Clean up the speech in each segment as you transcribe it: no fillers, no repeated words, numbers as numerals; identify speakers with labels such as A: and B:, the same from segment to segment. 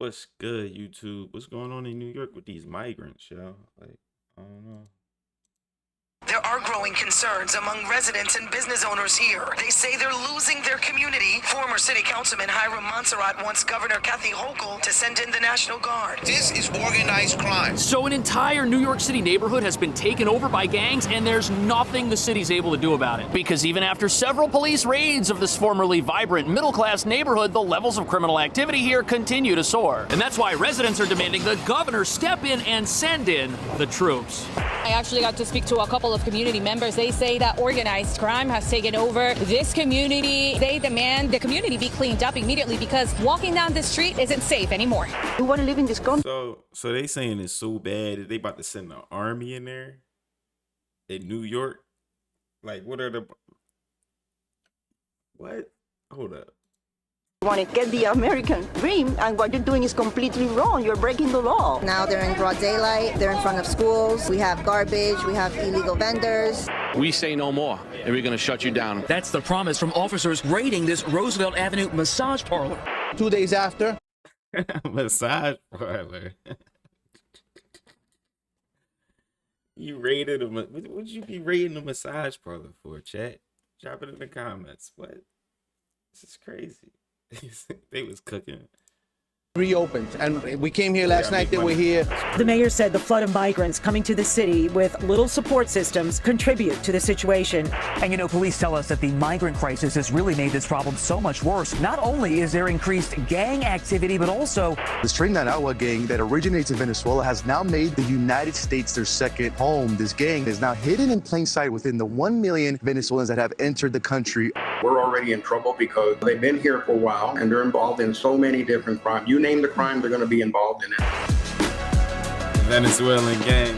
A: What's good, YouTube? What's going on in New York with these migrants, y'all? Like, I don't know.
B: There are growing concerns among residents and business owners here. They say they're losing their community. Former City Councilman Hiram Montserrat wants Governor Kathy Hochul to send in the National Guard.
C: This is organized crime.
D: So an entire New York City neighborhood has been taken over by gangs, and there's nothing the city's able to do about it. Because even after several police raids of this formerly vibrant middle-class neighborhood, the levels of criminal activity here continue to soar. And that's why residents are demanding the governor step in and send in the troops.
E: I actually got to speak to a couple of community members. They say that organized crime has taken over this community. They demand the community be cleaned up immediately because walking down the street isn't safe anymore.
F: We want to live in this country.
A: So they saying it's so bad that they about to send the army in there in New York. Like, what? Hold up.
F: You want to get the American dream, and what you're doing is completely wrong. You're breaking the law.
G: Now they're in broad daylight, they're in front of schools, we have garbage, we have illegal vendors.
H: We say no more, and we're going to shut you down.
I: That's the promise from officers raiding this Roosevelt Avenue massage parlor.
C: 2 days after.
A: Massage parlor. You raided a... What would you be raiding a massage parlor for, chat? Drop it in the comments. What? This is crazy. They was cooking.
C: Reopened, and we came here last night. They were here.
J: The mayor said the flood of migrants coming to the city with little support systems contribute to the situation.
I: And you know, police tell us that the migrant crisis has really made this problem so much worse. Not only is there increased gang activity, but also
K: the String Agua gang that originates in Venezuela has now made the United States their second home. This gang is now hidden in plain sight within the 1 million Venezuelans that have entered the country.
L: We're already in trouble because they've been here for a while and they're involved in so many different crimes. You name the crime, they're going to be involved in it.
A: Venezuelan gang.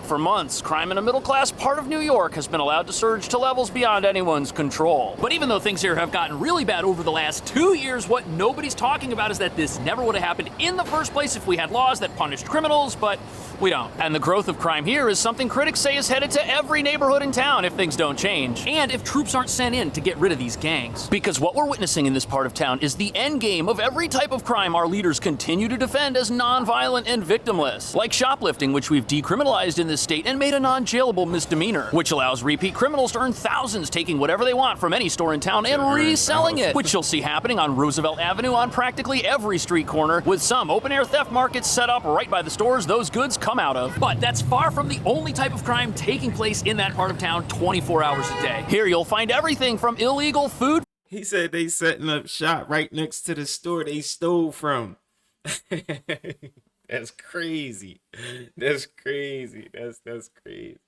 D: For months, crime in a middle-class part of New York has been allowed to surge to levels beyond anyone's control. But even though things here have gotten really bad over the last 2 years, what nobody's talking about is that this never would have happened in the first place if we had laws that punished criminals, but we don't. And the growth of crime here is something critics say is headed to every neighborhood in town if things don't change. And if troops aren't sent in to get rid of these gangs. Because what we're witnessing in this part of town is the end game of every type of crime our leaders continue to defend as non-violent and victimless. Like shoplifting, which we've decriminalized in this state and made a non-jailable misdemeanor, which allows repeat criminals to earn thousands taking whatever they want from any store in town and reselling it, which you'll see happening on Roosevelt Avenue on practically every street corner, with some open-air theft markets set up right by the stores those goods come out of. But that's far from the only type of crime taking place in that part of town 24 hours a day. Here you'll find everything from illegal food.
A: He said they setting up shop right next to the store they stole from. That's crazy. That's crazy. That's crazy.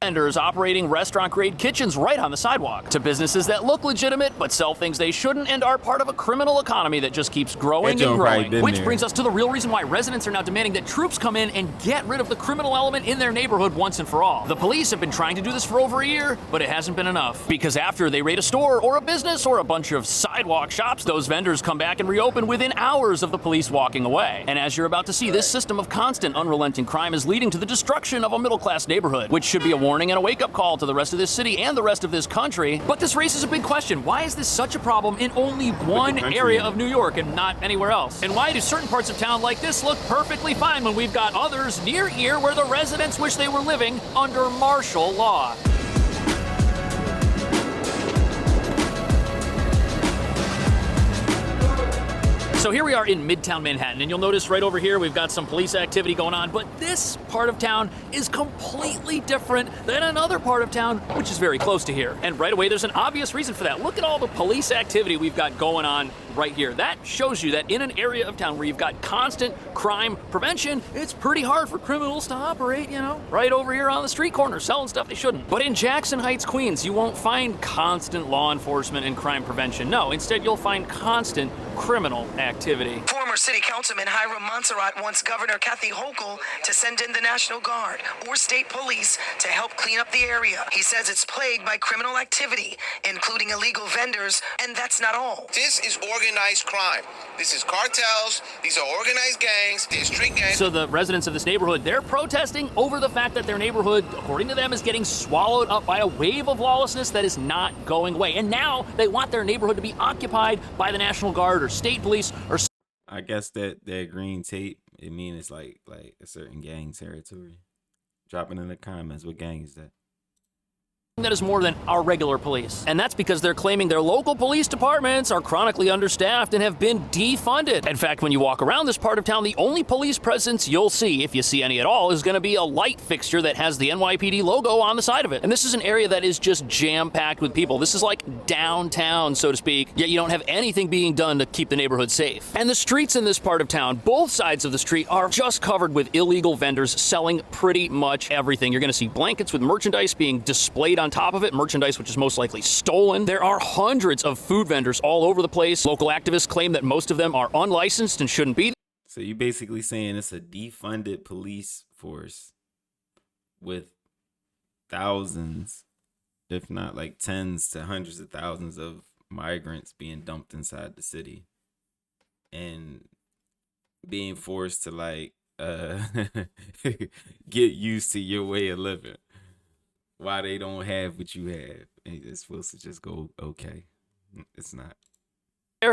D: Vendors operating restaurant-grade kitchens right on the sidewalk, to businesses that look legitimate but sell things they shouldn't and are part of a criminal economy that just keeps growing and growing. Which brings us to the real reason why residents are now demanding that troops come in and get rid of the criminal element in their neighborhood once and for all. The police have been trying to do this for over a year, but it hasn't been enough. Because after they raid a store or a business or a bunch of sidewalk shops, those vendors come back and reopen within hours of the police walking away. And as you're about to see, this system of constant, unrelenting crime is leading to the destruction of a middle-class neighborhood, which should be a warning and a wake-up call to the rest of this city and the rest of this country. But this raises a big question. Why is this such a problem in only one area of New York and not anywhere else? And why do certain parts of town like this look perfectly fine when we've got others near here where the residents wish they were living under martial law? So here we are in Midtown Manhattan, and you'll notice right over here we've got some police activity going on, but this part of town is completely different than another part of town, which is very close to here. And right away, there's an obvious reason for that. Look at all the police activity we've got going on right here. That shows you that in an area of town where you've got constant crime prevention, it's pretty hard for criminals to operate, you know, right over here on the street corner, selling stuff they shouldn't. But in Jackson Heights, Queens, you won't find constant law enforcement and crime prevention. No, instead you'll find constant criminal activity.
B: Former City Councilman Hiram Montserrat wants Governor Kathy Hochul to send in the National Guard or state police to help clean up the area. He says it's plagued by criminal activity, including illegal vendors, and that's not all.
M: This is organized crime. This is cartels. These are organized gangs. They're street gangs.
D: So the residents of this neighborhood, they're protesting over the fact that their neighborhood, according to them, is getting swallowed up by a wave of lawlessness that is not going away. And now they want their neighborhood to be occupied by the National Guard or state police or...
A: I guess that green tape, it means it's like a certain gang territory. Drop it in the comments. What gang is that?
D: that is more than our regular police. And that's because they're claiming their local police departments are chronically understaffed and have been defunded. In fact, when you walk around this part of town, the only police presence you'll see, if you see any at all, is going to be a light fixture that has the NYPD logo on the side of it. And this is an area that is just jam-packed with people. This is like downtown, so to speak, yet you don't have anything being done to keep the neighborhood safe. And the streets in this part of town, both sides of the street, are just covered with illegal vendors selling pretty much everything. You're going to see blankets with merchandise being displayed on top of it, merchandise which is most likely stolen. There are hundreds of food vendors all over the place. Local activists claim that most of them are unlicensed and shouldn't be.
A: So you're basically saying it's a defunded police force with thousands, if not like tens to hundreds of thousands of migrants being dumped inside the city and being forced to like get used to your way of living. Why they don't have what you have. And it's supposed to just go okay. It's not.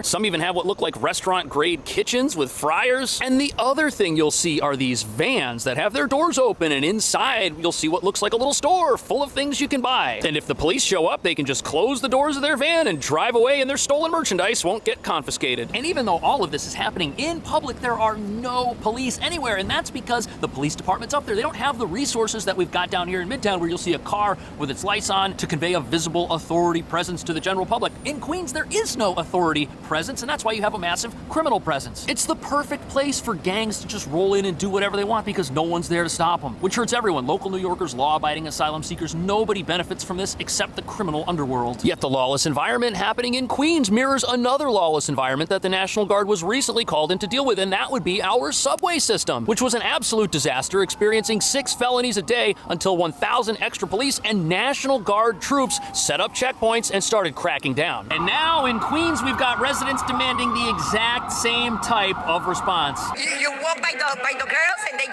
D: Some even have what look like restaurant-grade kitchens with fryers. And the other thing you'll see are these vans that have their doors open, and inside you'll see what looks like a little store full of things you can buy. And if the police show up, they can just close the doors of their van and drive away, and their stolen merchandise won't get confiscated. And even though all of this is happening in public, there are no police anywhere, and that's because the police department's up there. They don't have the resources that we've got down here in Midtown, where you'll see a car with its lights on to convey a visible authority presence to the general public. In Queens, there is no authority presence, and that's why you have a massive criminal presence. It's the perfect place for gangs to just roll in and do whatever they want because no one's there to stop them, which hurts everyone. Local New Yorkers, law-abiding asylum seekers, nobody benefits from this except the criminal underworld. Yet the lawless environment happening in Queens mirrors another lawless environment that the National Guard was recently called in to deal with, and that would be our subway system, which was an absolute disaster, experiencing 6 felonies a day until 1,000 extra police and National Guard troops set up checkpoints and started cracking down. And now in Queens, we've got residents demanding the exact same type of response.
N: You walk by the girls and they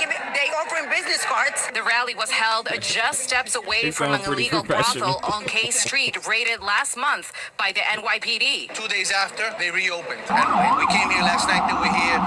N: offering business cards.
O: The rally was held just steps away from an illegal brothel on K Street, raided last month by the NYPD.
M: 2 days after, they reopened. And we came here last night, they were here.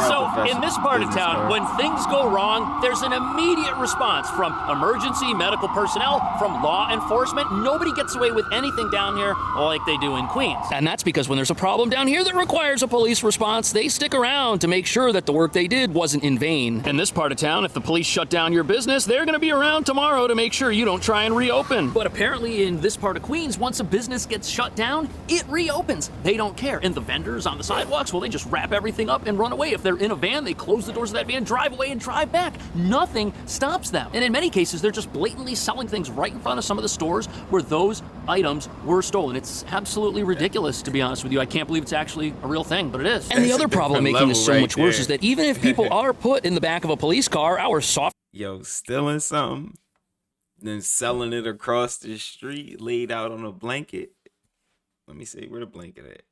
D: So in this part of town, when things go wrong, there's an immediate response from emergency medical personnel, from law enforcement. Nobody gets away with anything down here like they do in Queens. And that's because when there's a problem down here that requires a police response, they stick around to make sure that the work they did wasn't in vain. In this part of town, if the police shut down your business, they're going to be around tomorrow to make sure you don't try and reopen. But apparently in this part of Queens, once a business gets shut down, it reopens. They don't care. And the vendors on the sidewalks, well, they just wrap everything up and run away. If they're in a van, they close the doors of that van, drive away, and drive back. Nothing stops them. And in many cases, they're just blatantly selling things right in front of some of the stores where those items were stolen. It's absolutely ridiculous, to be honest with you. I can't believe it's actually a real thing, but it is. And the other problem making this so much worse is that even if people are put in the back of a police car, our soft...
A: Yo, stealing something, then selling it across the street, laid out on a blanket. Let me see, where the blanket at?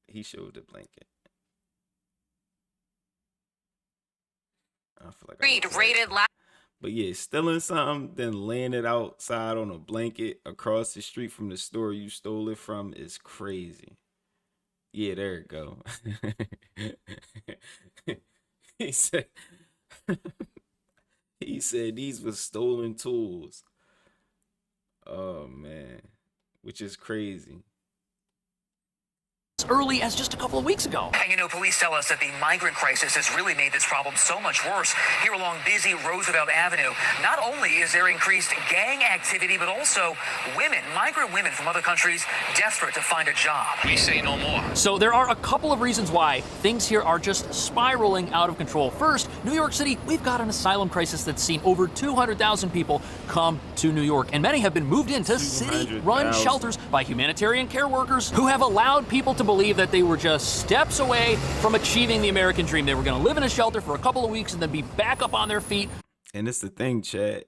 A: He showed the blanket. I feel like
O: raided last.
A: But yeah, stealing something, then laying it outside on a blanket across the street from the store you stole it from is crazy. Yeah, there it go. he said these were stolen tools. Oh man, which is crazy.
D: As early as just a couple of weeks ago.
P: And you know, police tell us that the migrant crisis has really made this problem so much worse. Here along busy Roosevelt Avenue, not only is there increased gang activity, but also migrant women from other countries desperate to find a job.
M: We say no more.
D: So there are a couple of reasons why things here are just spiraling out of control. First, New York City, we've got an asylum crisis that's seen over 200,000 people come to New York, and many have been moved into city-run shelters by humanitarian care workers who have allowed people to believe that they were just steps away from achieving the American dream. They were going to live in a shelter for a couple of weeks and then be back up on their feet.
A: And it's the thing, Chad.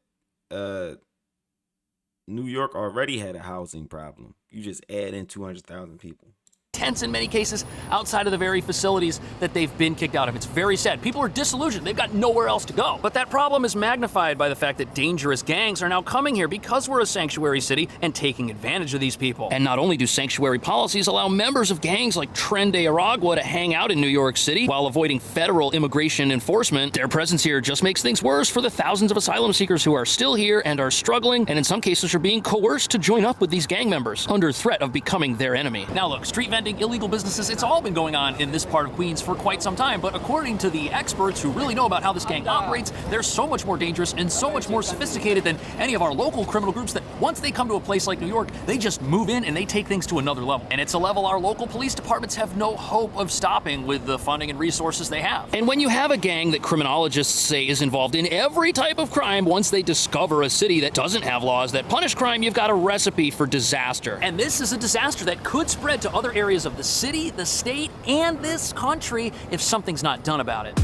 A: New York already had a housing problem. You just add in 200,000 people.
D: Tents in many cases outside of the very facilities that they've been kicked out of. It's very sad. People are disillusioned. They've got nowhere else to go. But that problem is magnified by the fact that dangerous gangs are now coming here because we're a sanctuary city and taking advantage of these people. And not only do sanctuary policies allow members of gangs like Tren de Aragua to hang out in New York City while avoiding federal immigration enforcement, their presence here just makes things worse for the thousands of asylum seekers who are still here and are struggling, and in some cases are being coerced to join up with these gang members under threat of becoming their enemy. Now look, street vending, illegal businesses, it's all been going on in this part of Queens for quite some time, but according to the experts who really know about how this gang operates, they're so much more dangerous and so much more sophisticated than any of our local criminal groups that once they come to a place like New York, they just move in and they take things to another level. And it's a level our local police departments have no hope of stopping with the funding and resources they have. And when you have a gang that criminologists say is involved in every type of crime, once they discover a city that doesn't have laws that punish crime, you've got a recipe for disaster. And this is a disaster that could spread to other areas of the city, the state, and this country if something's not done about it.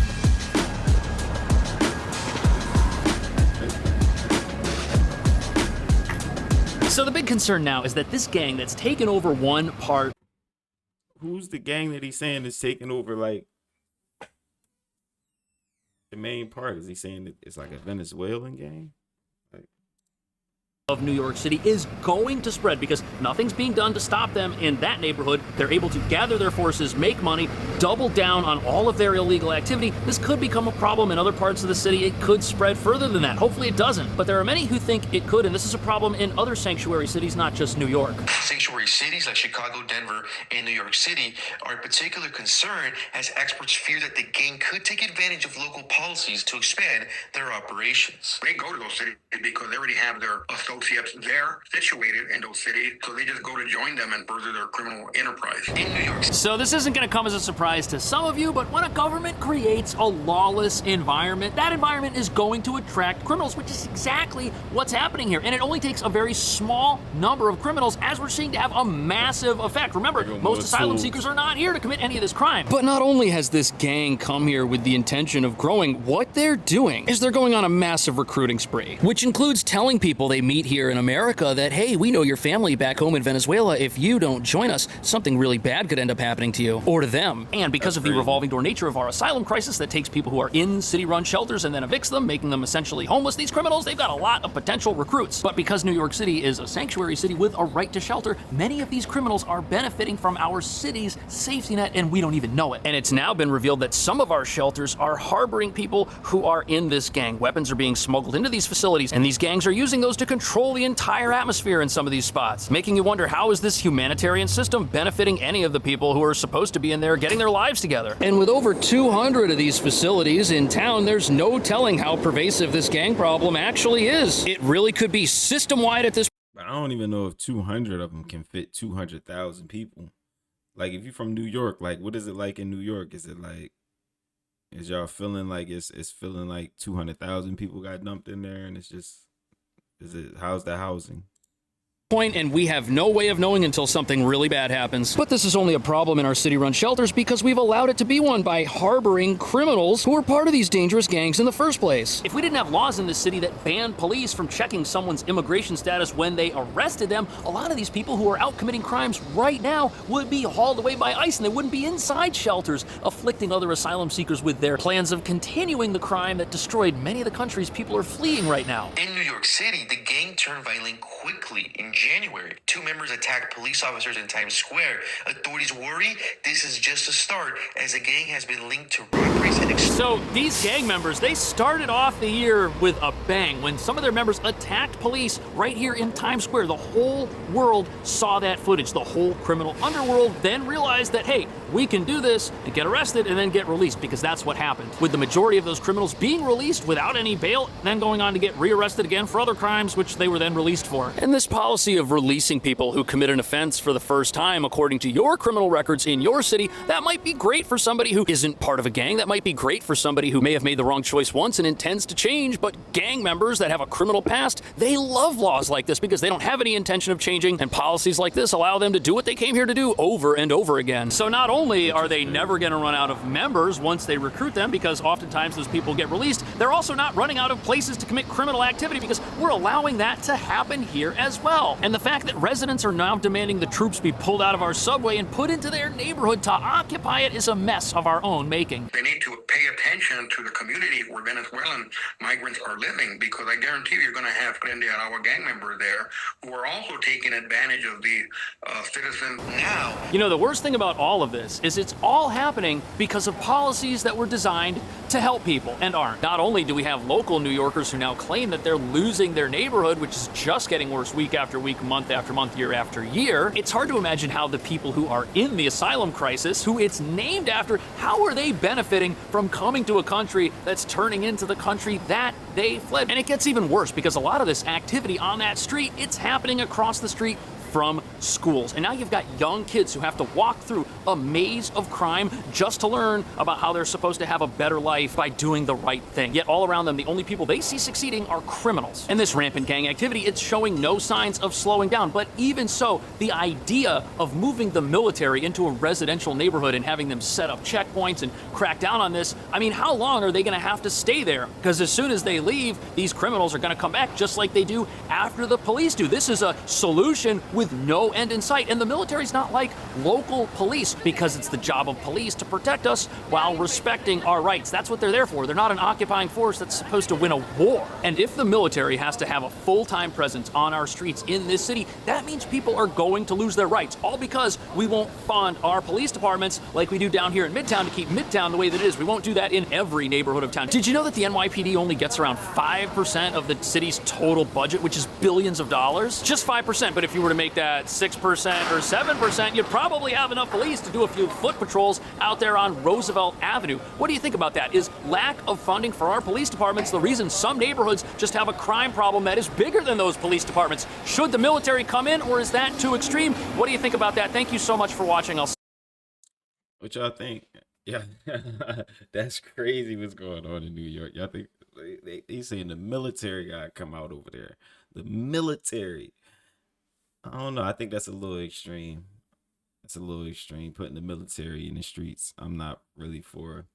D: So the big concern now is that this gang that's taken over one part.
A: Who's the gang that he's saying is taking over, like, the main part? Is he saying that it's like a Venezuelan gang?
D: Of New York City is going to spread because nothing's being done to stop them in that neighborhood. They're able to gather their forces, make money, double down on all of their illegal activity. This could become a problem in other parts of the city. It could spread further than that. Hopefully it doesn't. But there are many who think it could, and this is a problem in other sanctuary cities, not just New York.
Q: Sanctuary cities like Chicago, Denver, and New York City are a particular concern as experts fear that the gang could take advantage of local policies to expand their operations.
L: They go to those cities because they already have their associates there situated in those cities, so they just go to join them and further their criminal enterprise.
Q: In New York.
D: So this isn't going to come as a surprise to some of you, but when a government creates a lawless environment, that environment is going to attract criminals, which is exactly what's happening here. And it only takes a very small number of criminals, as we're seeing, to have a massive effect. Remember, most asylum seekers are not here to commit any of this crime. But not only has this gang come here with the intention of growing, what they're doing is they're going on a massive recruiting spree, which includes telling people they meet here in America that, hey, we know your family back home in Venezuela. If you don't join us, something really bad could end up happening to you or to them. And because of the revolving door nature of our asylum crisis that takes people who are in city-run shelters and then evicts them, making them essentially homeless, these criminals, they've got a lot of potential recruits. But because New York City is a sanctuary city with a right to shelter, many of these criminals are benefiting from our city's safety net, and we don't even know it. And it's now been revealed that some of our shelters are harboring people who are in this gang. Weapons are being smuggled into these facilities, and these gangs are using those to control the entire atmosphere in some of these spots, making you wonder, how is this humanitarian system benefiting any of the people who are supposed to be in there getting their lives together? And with over 200 of these facilities in town, there's no telling how pervasive this gang problem actually is. It really could be system-wide at this.
A: I don't even know if 200 of them can fit 200,000 people. Like, if you're from New York, like, what is it like in New York? Is it like, is y'all feeling like it's feeling like 200,000 people got dumped in there, and it's just, how's the housing?
D: And we have no way of knowing until something really bad happens. But this is only a problem in our city-run shelters because we've allowed it to be one by harboring criminals who are part of these dangerous gangs in the first place. If we didn't have laws in this city that banned police from checking someone's immigration status when they arrested them, a lot of these people who are out committing crimes right now would be hauled away by ICE, and they wouldn't be inside shelters, afflicting other asylum seekers with their plans of continuing the crime that destroyed many of the countries people are fleeing right now.
Q: In New York City, the gang turned violent quickly. In January, 2 members attacked police officers in Times Square. Authorities worry this is just a start, as the gang has been linked to robberies and
D: So these gang members, they started off the year with a bang when some of their members attacked police right here in Times Square. The whole world saw that footage. The whole criminal underworld then realized that, hey, we can do this and get arrested and then get released, because that's what happened. With the majority of those criminals being released without any bail, then going on to get rearrested again for other crimes, which they were then released for. And this policy policy of releasing people who commit an offense for the first time according to your criminal records in your city, that might be great for somebody who isn't part of a gang. That might be great for somebody who may have made the wrong choice once and intends to change. But gang members that have a criminal past, they love laws like this because they don't have any intention of changing, and policies like this allow them to do what they came here to do over and over again. So not only are they never going to run out of members once they recruit them, because oftentimes those people get released, they're also not running out of places to commit criminal activity because we're allowing that to happen here as well. And the fact that residents are now demanding the troops be pulled out of our subway and put into their neighborhood to occupy it is a mess of our own making.
L: They need to pay attention to the community where Venezuelan migrants are living, because I guarantee you're going to have plenty of our gang members there who are also taking advantage of the citizens now.
D: You know, the worst thing about all of this is it's all happening because of policies that were designed to help people and aren't. Not only do we have local New Yorkers who now claim that they're losing their neighborhood, which is just getting worse week after week, month after month, year after year, it's hard to imagine how the people who are in the asylum crisis, who it's named after, how are they benefiting from coming to a country that's turning into the country that they fled? And it gets even worse because a lot of this activity on that street, it's happening across the street from schools. And now you've got young kids who have to walk through a maze of crime just to learn about how they're supposed to have a better life by doing the right thing. Yet all around them, the only people they see succeeding are criminals. And this rampant gang activity, it's showing no signs of slowing down. But even so, the idea of moving the military into a residential neighborhood and having them set up checkpoints and crack down on this, I mean, how long are they going to have to stay there? Because as soon as they leave, these criminals are going to come back just like they do after the police do. This is a solution with no end in sight. And the military's not like local police, because it's the job of police to protect us while respecting our rights. That's what they're there for. They're not an occupying force that's supposed to win a war. And if the military has to have a full-time presence on our streets in this city, that means people are going to lose their rights, all because we won't fund our police departments like we do down here in Midtown to keep Midtown the way that it is. We won't do that in every neighborhood of town. Did you know that the NYPD only gets around 5% of the city's total budget, which is billions of dollars? Just 5%, but if you were to make that 6% or 7%, you'd probably have enough police to do a few foot patrols out there on Roosevelt Avenue. What do you think about that? Is lack of funding for our police departments the reason some neighborhoods just have a crime problem that is bigger than those police departments? Should the military come in, or is that too extreme? What do you think about that? Thank you so much for watching.
A: What y'all think? Yeah, that's crazy what's going on in New York. Y'all think they saying the military gotta come out over there? The military. I don't know. I think that's a little extreme. That's a little extreme, putting the military in the streets. I'm not really for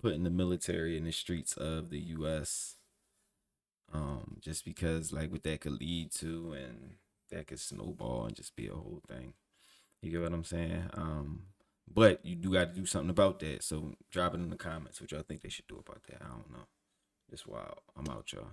A: putting the military in the streets of the U.S. Just because like what that could lead to, and that could snowball and just be a whole thing. You get what I'm saying? But you do got to do something about that. So drop it in the comments what y'all think they should do about that. I don't know. It's wild. I'm out, y'all.